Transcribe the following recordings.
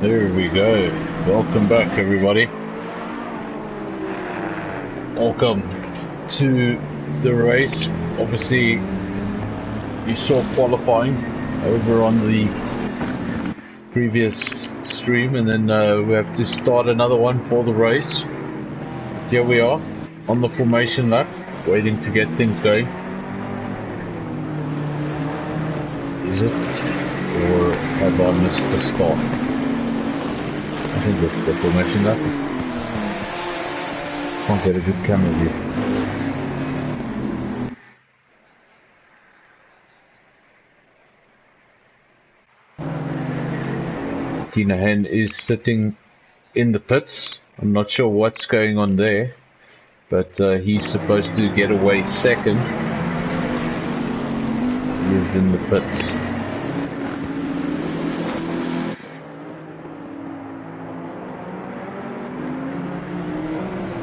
There we go. Welcome back, everybody. Welcome to the race. Obviously, you saw qualifying over on the previous stream, and then we have to start another one for the race. Here we are on the formation lap, waiting to get things going. Is it? Or have I missed the start? I think this is the formation lap. Can't get a good camera view. Kinahan is sitting in the pits. I'm not sure what's going on there, but he's supposed to get away second. He is in the pits.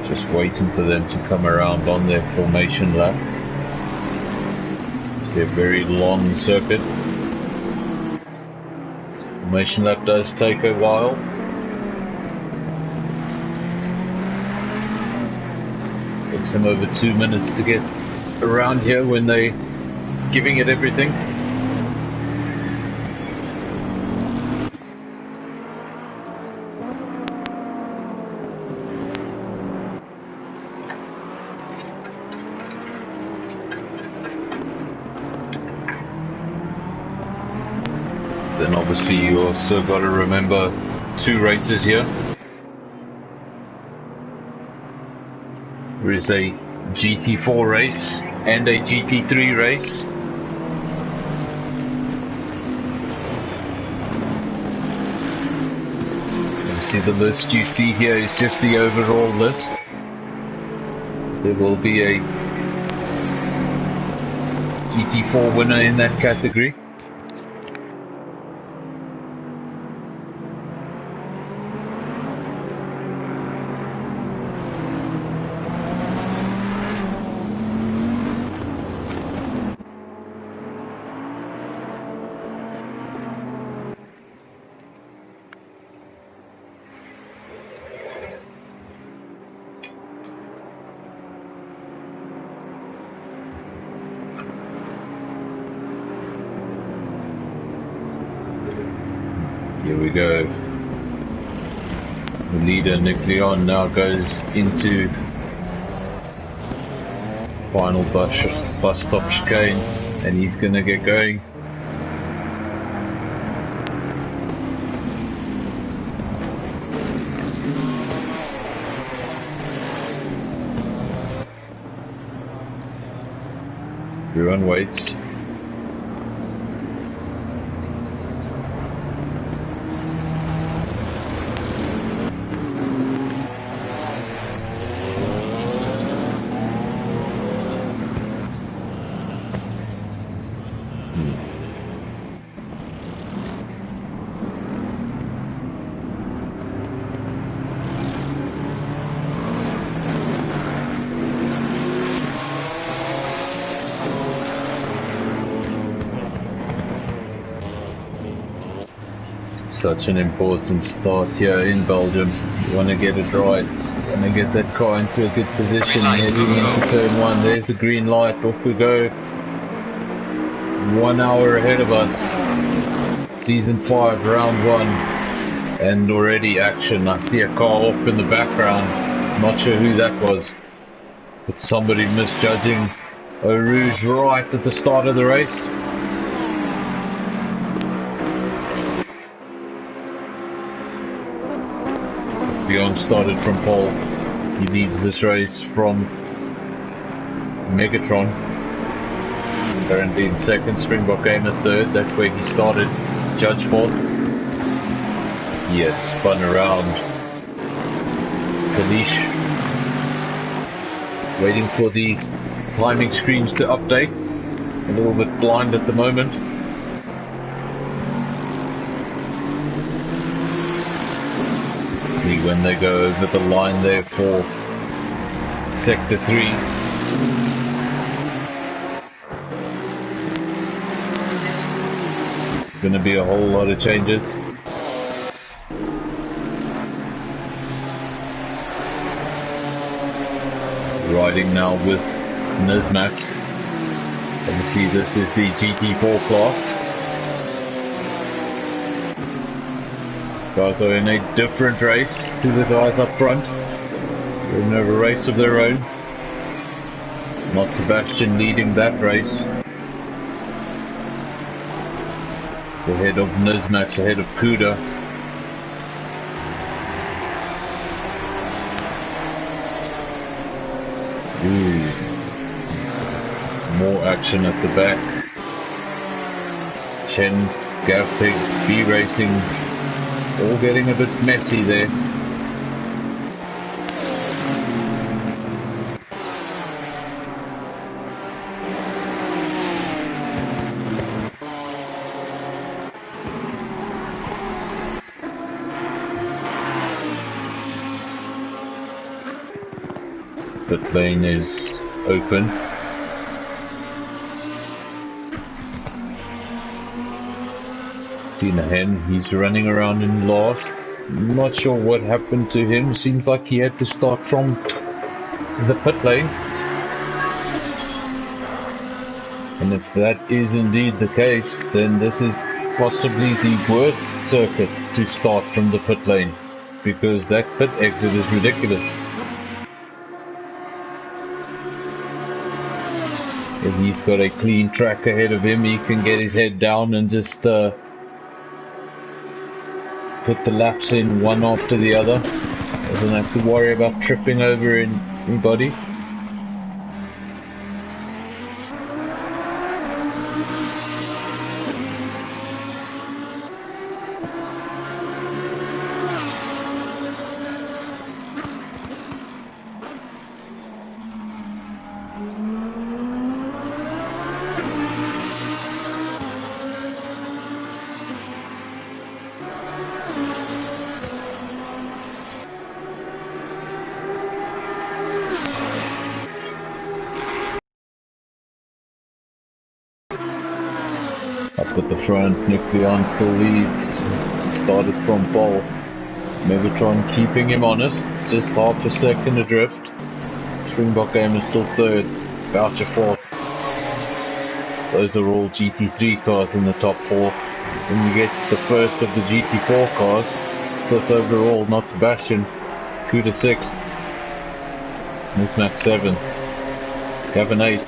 Just waiting for them to come around on their formation lap. It's a very long circuit. Formation lap does take a while. Takes them over 2 minutes to get around here when they're giving it everything. Then obviously you also got to remember 2 races here. There is a GT4 race and a GT3 race. Obviously the list you see here is just the overall list. There will be a GT4 winner in that category. Here we go. The leader, Nick Leon, now goes into final bus stop chicane, and he's gonna get going. Everyone waits. Such an important start here in Belgium. You want to get it right. You want to get that car into a good position heading into turn 1. There's the green light. Off we go. 1 hour ahead of us. Season 5, round 1. And already action. I see a car off in the background. Not sure who that was. But somebody misjudging Eau Rouge right at the start of the race. Bjorn started from pole. He leads this race from Megatron. Currently in second, Springbok Gamer third. That's where he started. Judge fourth. He has spun around Kalish. Waiting for these timing screens to update. A little bit blind at the moment. When they go over the line there for Sector 3. Going to be a whole lot of changes. Riding now with Nismax. Obviously this is the GT4 class. Guys are in a different race to the guys up front. They're in a race of their own. Not Sebastian leading that race. Ahead of Nismax, ahead of Kuda. Ooh. More action at the back. Chen, Gavpig, B Racing, all getting a bit messy there. Pit lane is open. Hen, he's running around in last. Not sure what happened to him. Seems like he had to start from the pit lane. And if that is indeed the case, then this is possibly the worst circuit to start from the pit lane, because that pit exit is ridiculous. If he's got a clean track ahead of him, he can get his head down and just put the laps in one after the other. Doesn't have to worry about tripping over anybody. Up at the front, Nick Leon still leads. Started from pole. Megatron keeping him honest. It's just half a second adrift. Springbok Game is still third. Boucher fourth. Those are all GT3 cars in the top four. When you get the first of the GT4 cars, fifth overall, not Sebastian. Kuda sixth. Nismax seventh. Gavin eighth.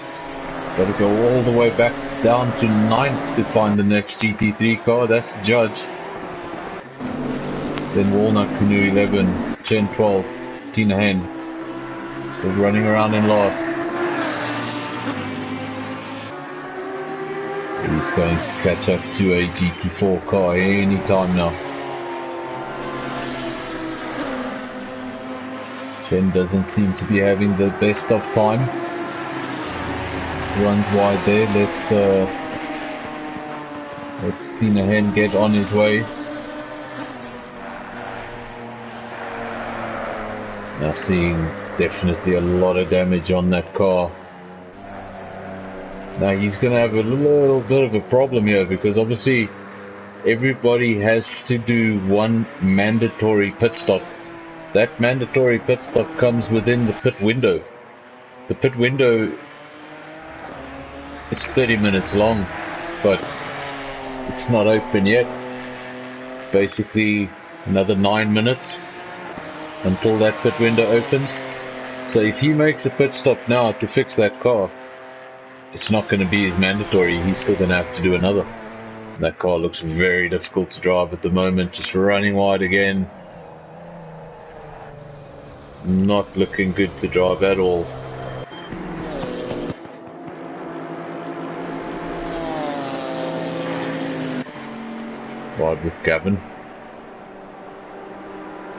Got to go all the way back down to 9th to find the next GT3 car. That's the judge. Then Walnut Canoe 11, Chen 12, Tina Hen still running around in last. He's going to catch up to a GT4 car any time now. Chen doesn't seem to be having the best of time. Runs wide there. Let's Tina Hen get on his way. Now seeing definitely a lot of damage on that car. Now he's going to have a little bit of a problem here, because obviously everybody has to do one mandatory pit stop. That mandatory pit stop comes within the pit window. The pit window, it's 30 minutes long, but it's not open yet. Basically another 9 minutes until that pit window opens. So if he makes a pit stop now to fix that car, it's not going to be as mandatory. He's still going to have to do another. That car looks very difficult to drive at the moment, just running wide again. Not looking good to drive at all. Ride with Gavin.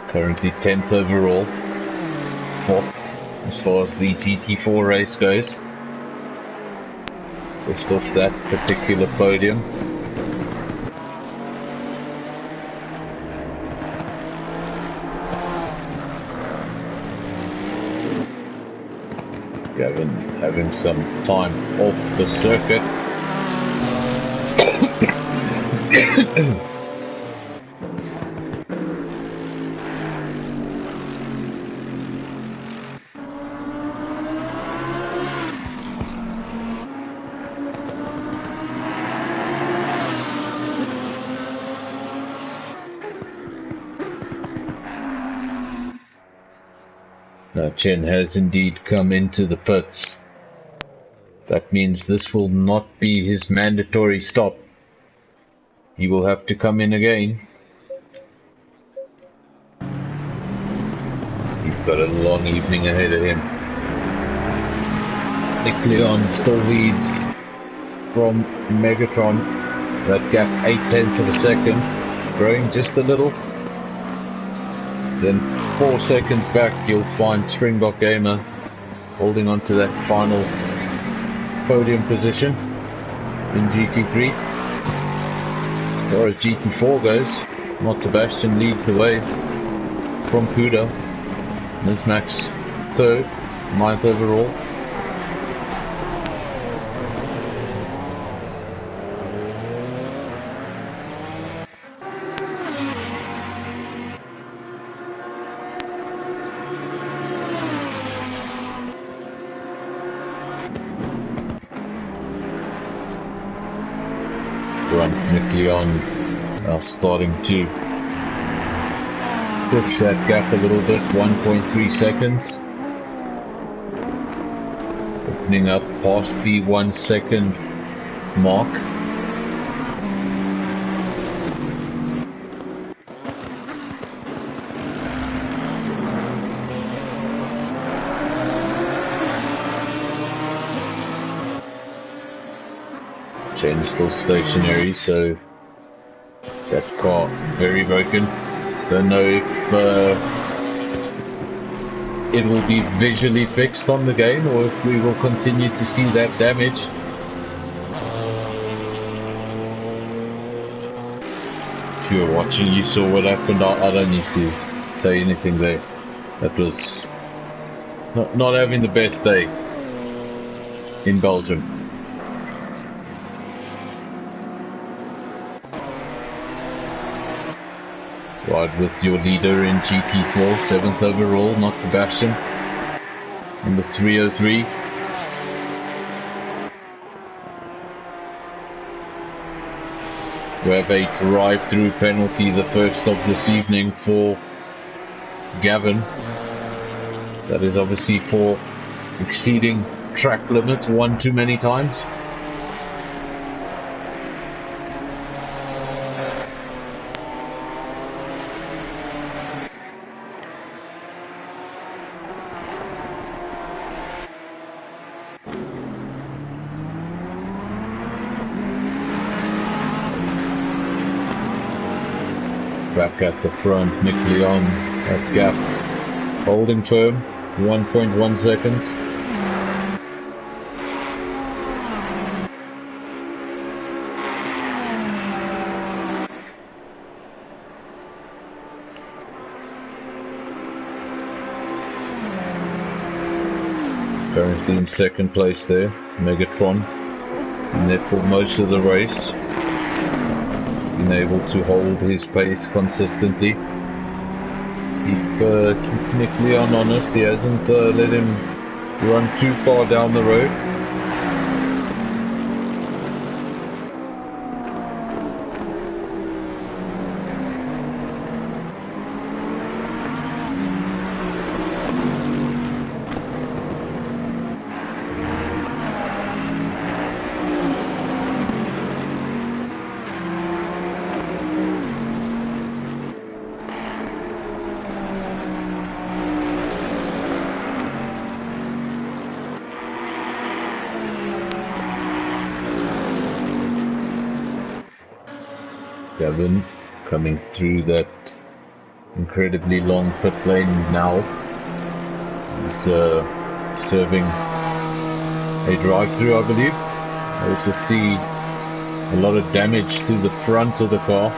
Currently 10th overall. 4th as far as the GT4 race goes. Just off that particular podium. Gavin having some time off the circuit. Chen has indeed come into the pits. That means this will not be his mandatory stop. He will have to come in again. He's got a long evening ahead of him. Nick Leon still leads from Megatron. That gap 0.8 of a second, growing just a little. Then 4 seconds back you'll find Springbok Gamer holding on to that final podium position in GT3. As far as GT4 goes, Mott Sebastian leads the way from Kuda. Nismax third, 9th overall. Nick Leon are starting to push that gap a little bit, 1.3 seconds. Opening up past the 1 second mark. Chen still stationary, so that car very broken. Don't know if it will be visually fixed on the game or if we will continue to see that damage. If you were watching, you saw what happened. I don't need to say anything there. That was not having the best day in Belgium. Ride with your leader in GT4, 7th overall, Mott Sebastian, number 303. We have a drive-through penalty, the first of this evening for Gavin. That is obviously for exceeding track limits one too many times. Back at the front, Nick Leon at gap, holding firm, 1.1 seconds. Currently in second place there, Megatron, and there for most of the race. Been able to hold his pace consistently. Keep Nick Leon honest. He hasn't let him run too far down the road. Gavin coming through that incredibly long pit lane now. He's serving a drive-through, I believe. I also see a lot of damage to the front of the car,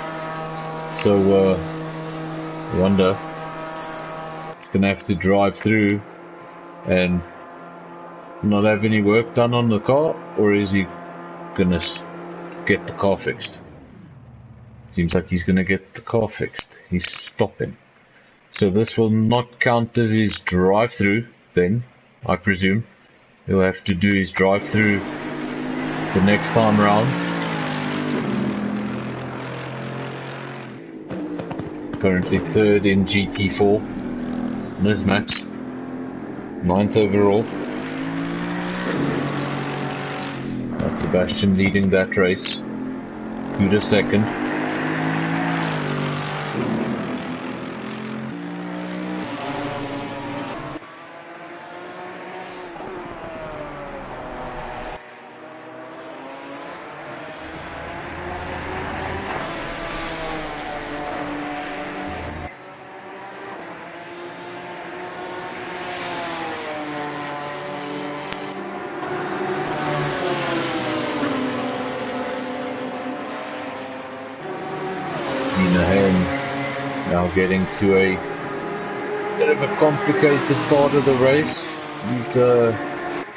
so I wonder he's gonna have to drive through and not have any work done on the car, or is he gonna get the car fixed? Seems like he's going to get the car fixed. He's stopping. So this will not count as his drive-through then, I presume. He'll have to do his drive-through the next time around. Currently third in GT4. Nismax 9th overall. That's Sebastian leading that race. Kuda second. Now getting to a bit of a complicated part of the race.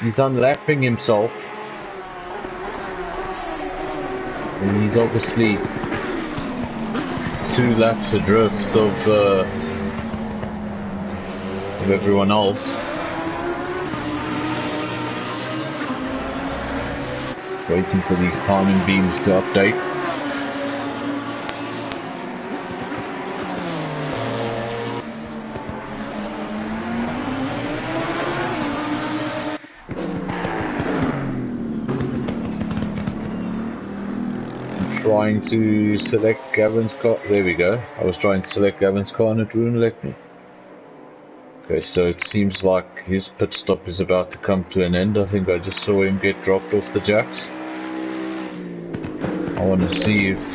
He's unlapping himself, and he's obviously 2 laps adrift of everyone else. Waiting for these timing beams to update. Trying to select Gavin's car. There we go. I was trying to select Gavin's car and it wouldn't let me. Okay, so it seems like his pit stop is about to come to an end. I think I just saw him get dropped off the jacks. I want to see if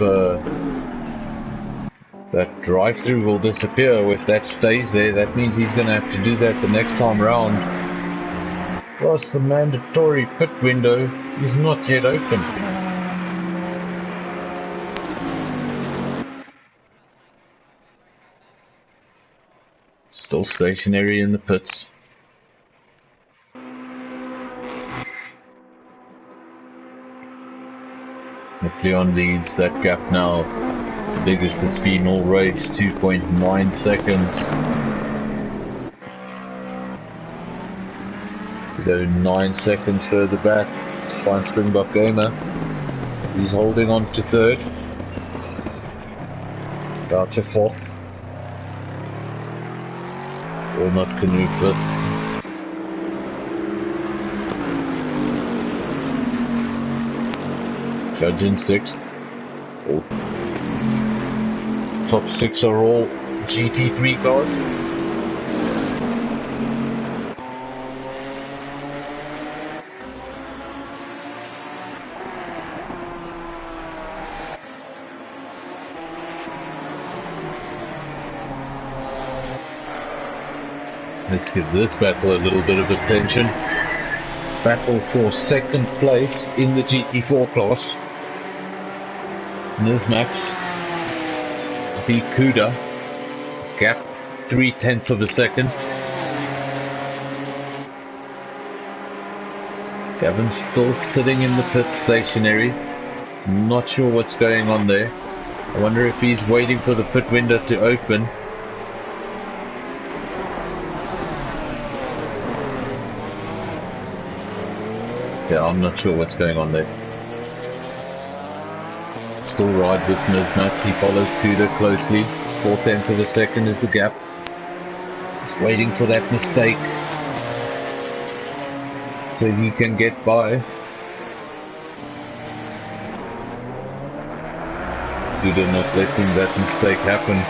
that drive-through will disappear. If that stays there, that means he's going to have to do that the next time round. Plus, the mandatory pit window is not yet open. Still stationary in the pits. McLeon leads that gap now. The biggest it's been all race, 2.9 seconds. To go 9 seconds further back to find Springbok Gamer. He's holding on to 3rd. Boucher 4th. Walnut Canoe 5th. Judge in 6th. All top 6 are all GT3 cars. Let's give this battle a little bit of attention. Battle for 2nd place in the GT4 class. Nizmax beat Kuda. Gap 0.3 of a second. Gavin's still sitting in the pit stationary. Not sure what's going on there. I wonder if he's waiting for the pit window to open. Yeah, I'm not sure what's going on there. Still ride with Nizmax. He follows Kuda closely. 0.4 of a second is the gap. Just waiting for that mistake so he can get by. Kuda not letting that mistake happen.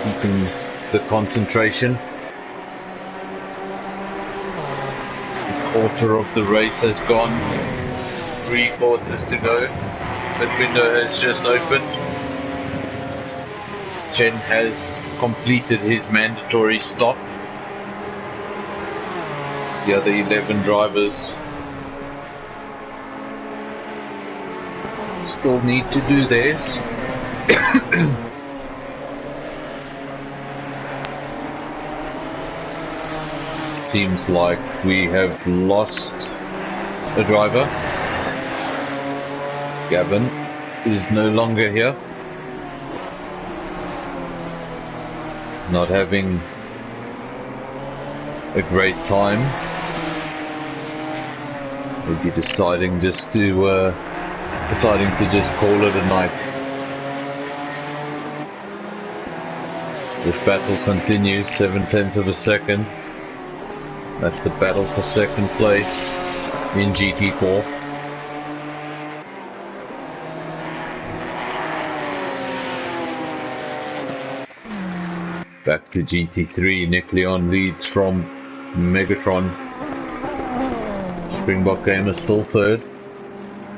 Keeping the concentration. Quarter of the race has gone, 3/4 to go. Pit window has just opened. Chen has completed his mandatory stop. The other 11 drivers still need to do theirs. Seems like we have lost a driver. Gavin is no longer here. Not having a great time. Maybe deciding just to call it a night. This battle continues, 7/10 of a second. That's the battle for second place in GT4. Back to GT3, Nick Leon leads from Megatron. Springbok Gamer still third.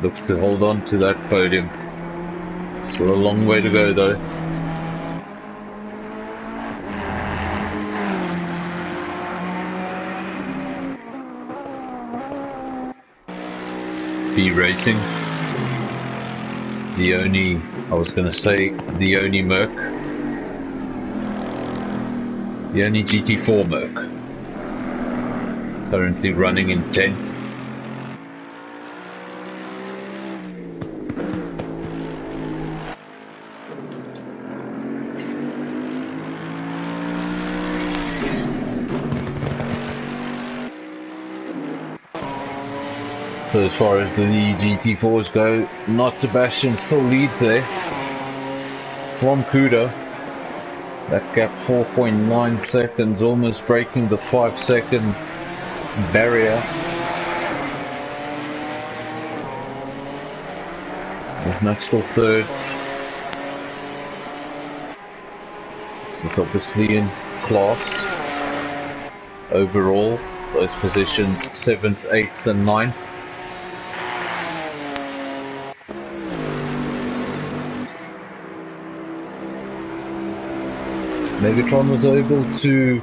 Looks to hold on to that podium. Still a long way to go though. B Racing. The only Merc. The only GT4 Merc. Currently running in 10th. So as far as the GT4s go, Not Sebastian still leads there from Kuda. That gap 4.9 seconds, almost breaking the 5-second barrier. There's Max still third. This is obviously in class. Overall, those positions 7th, 8th and 9th. Megatron was able to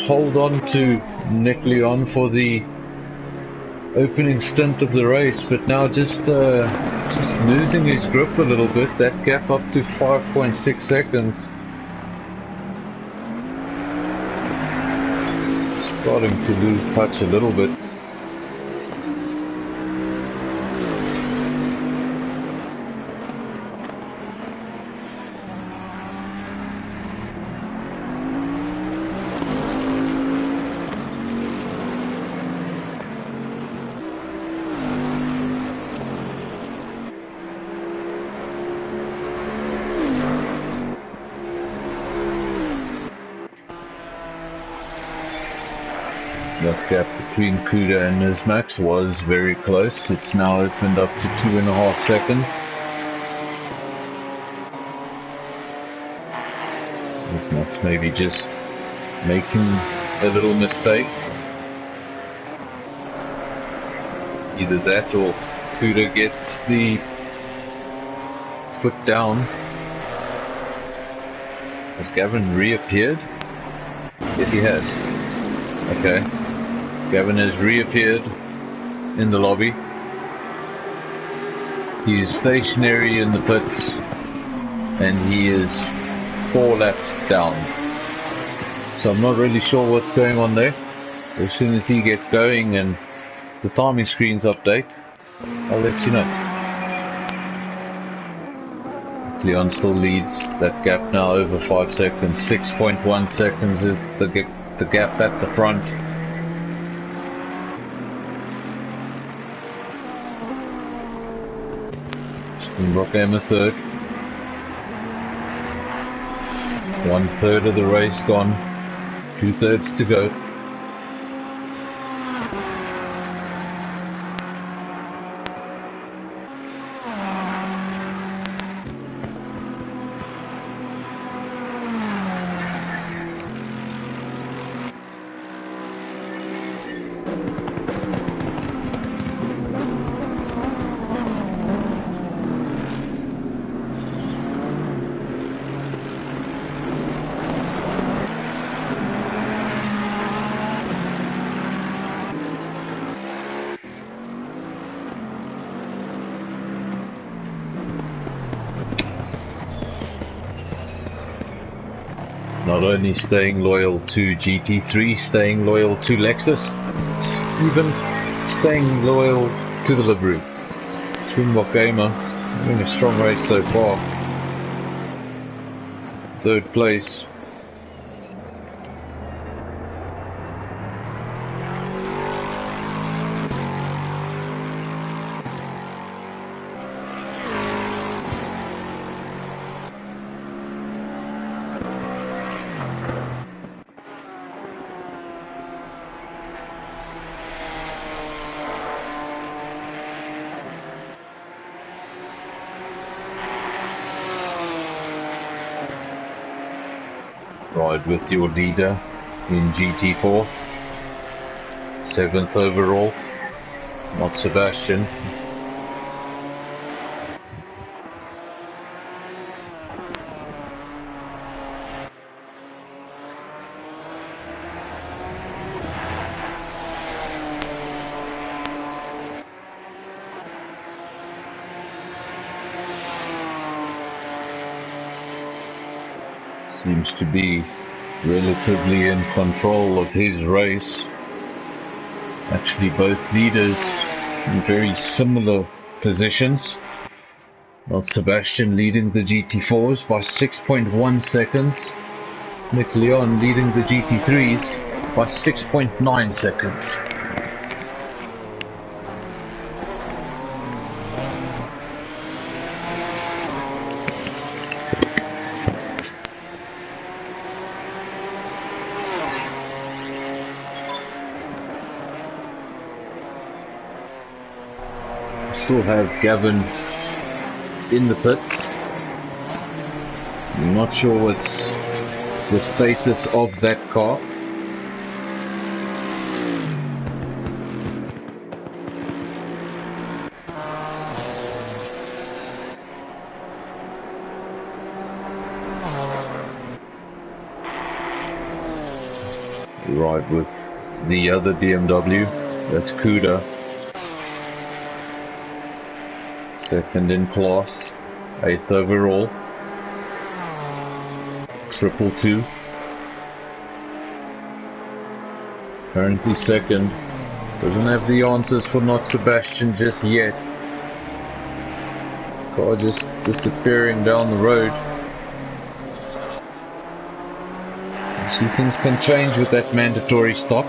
hold on to Nick Leon for the opening stint of the race, but now just losing his grip a little bit. That gap up to 5.6 seconds. Starting to lose touch a little bit. That gap between Kuda and Nismax was very close. It's now opened up to 2.5 seconds. Nismax maybe just making a little mistake. Either that or Kuda gets the foot down. Has Gavin reappeared? Yes, he has. Okay. Gavin has reappeared in the lobby. He is stationary in the pits and he is 4 laps down. So I'm not really sure what's going on there. As soon as he gets going and the timing screens update, I'll let you know. Leon still leads. That gap now over 5 seconds. 6.1 seconds is the gap at the front. Springbok Gamer third. 1/3 of the race gone. 2/3 to go. Not only staying loyal to GT3, staying loyal to Lexus, even staying loyal to the livery. Springbok Gamer doing a strong race so far. 3rd place. Ride with your leader in GT4. 7th overall. Not Sebastian. Seems to be relatively in control of his race. Actually, both leaders in very similar positions. Not Sebastian leading the GT4s by 6.1 seconds. Nick Leon leading the GT3s by 6.9 seconds. Still have Gavin in the pits. I'm not sure what's the status of that car. We ride with the other BMW, that's Kuda. Second in class, 8th overall, 222. Currently second, doesn't have the answers for Not Sebastian just yet. Car just disappearing down the road. You see, things can change with that mandatory stop.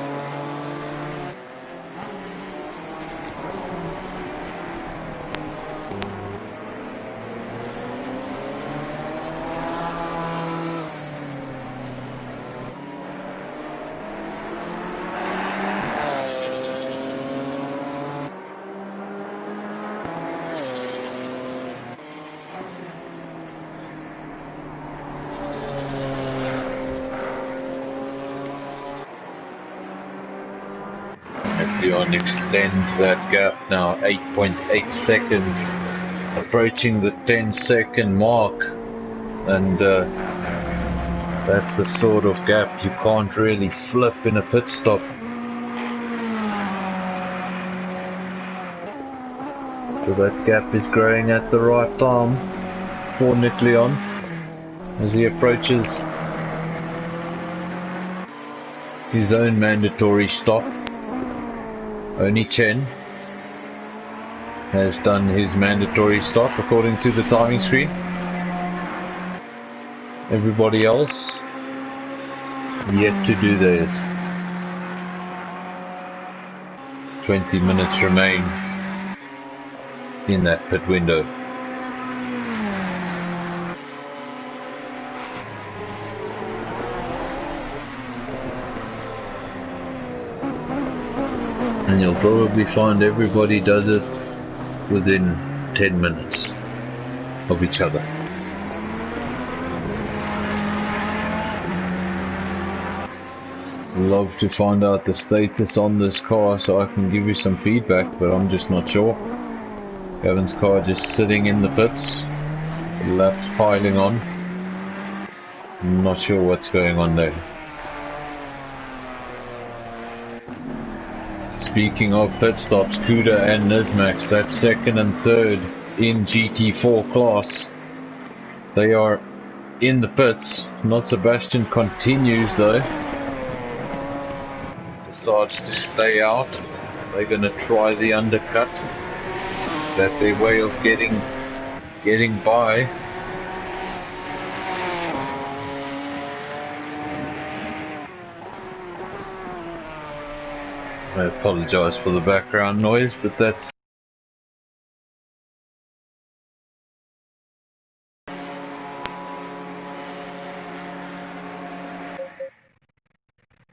Leon extends that gap now, 8.8 seconds, approaching the 10-second mark, and that's the sort of gap you can't really flip in a pit stop. So that gap is growing at the right time for Nick Leon as he approaches his own mandatory stop. Only Chen has done his mandatory stop according to the timing screen. Everybody else yet to do theirs. 20 minutes remain in that pit window. And you'll probably find everybody does it within 10 minutes of each other. Love to find out the status on this car so I can give you some feedback, but I'm just not sure. Gavin's car just sitting in the pits, laps piling on. I'm not sure what's going on there. Speaking of pit stops, Kuda and Nismax, that's second and third in GT4 class. They are in the pits. Not Sebastian continues though. Decides to stay out. They're going to try the undercut. That's their way of getting by. I apologize for the background noise, but that's...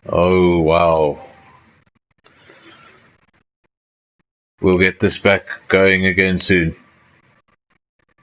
Oh, wow. We'll get this back going again soon.